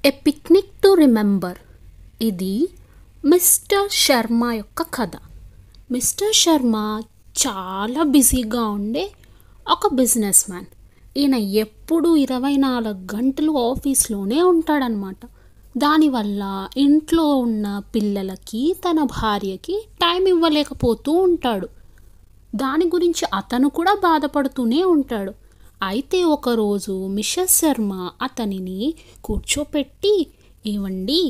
A picnic to remember. ఇది mister Sharma యొక్క కథ. మిస్టర్ శర్మ చాలా బిజీగా ఉండే ఒక బిజినెస్ మ్యాన్. ఈయన ఎప్పుడు 24 గంటలు ఆఫీస్లోనే ఉంటాడనమాట. దానివల్ల ఇంట్లో ఉన్న పిల్లలకి తన భార్యకి టైం ఇవ్వలేకపోతూ ఉంటాడు. దాని గురించి అతను కూడా బాధపడుతూనే ఉంటాడు. అయితే ఒకరోజు మిస్టర్ శర్మ అతనిని కూర్చోపెట్టి, ఏవండి,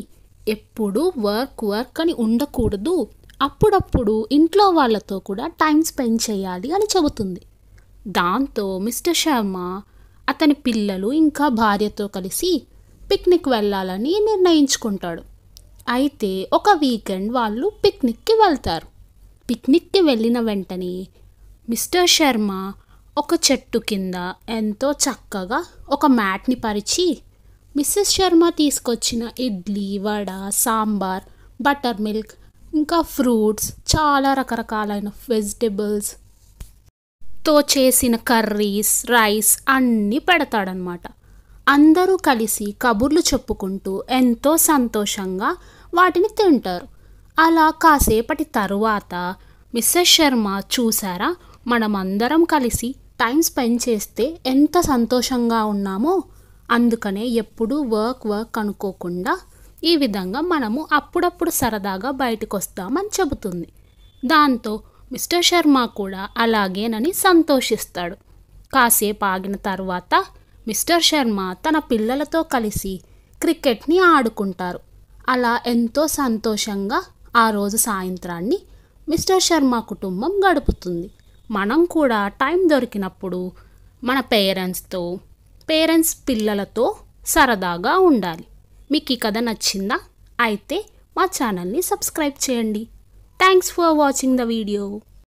ఎప్పుడు వర్క్ అని ఉండకూడదు, అప్పుడప్పుడు ఇంట్లో వాళ్ళతో కూడా టైం స్పెండ్ చేయాలి అని చెబుతుంది. దాంతో మిస్టర్ శర్మ అతని పిల్లలు ఇంకా భార్యతో కలిసి పిక్నిక్ వెళ్ళాలని నిర్ణయించుకుంటాడు. అయితే ఒక వీకెండ్ వాళ్ళు పిక్నిక్కి వెళ్తారు. పిక్నిక్కి వెళ్ళిన వెంటనే మిస్టర్ శర్మ ఒక చెట్టు కింద ఎంతో చక్కగా ఒక మ్యాట్ని పరిచి మిస్సెస్ శర్మ తీసుకొచ్చిన ఇడ్లీ, వడ, సాంబార్, బటర్ మిల్క్, ఇంకా ఫ్రూట్స్, చాలా రకరకాలైన వెజిటబుల్స్తో చేసిన కర్రీస్, రైస్ అన్నీ పెడతాడనమాట. అందరూ కలిసి కబుర్లు చెప్పుకుంటూ ఎంతో సంతోషంగా వాటిని తింటారు. అలా కాసేపటి తరువాత మిస్సెస్ శర్మ, చూసారా, మనమందరం కలిసి టైం స్పెండ్ చేస్తే ఎంత సంతోషంగా ఉన్నామో, అందుకనే ఎప్పుడూ వర్క్ అనుకోకుండా ఈ విధంగా మనము అప్పుడప్పుడు సరదాగా బయటకు వస్తామని చెబుతుంది. దాంతో మిస్టర్ శర్మ కూడా అలాగేనని సంతోషిస్తాడు. కాసేపు ఆగిన తర్వాత మిస్టర్ శర్మ తన పిల్లలతో కలిసి క్రికెట్ని ఆడుకుంటారు. అలా ఎంతో సంతోషంగా ఆ రోజు సాయంత్రాన్ని మిస్టర్ శర్మ కుటుంబం గడుపుతుంది. మనం కూడా టైం దొరికినప్పుడు మన పేరెంట్స్ పిల్లలతో సరదాగా ఉండాలి. మీకు ఈ కథ నచ్చిందా? అయితే మా ఛానల్ని సబ్స్క్రైబ్ చేయండి. Thanks for watching the video.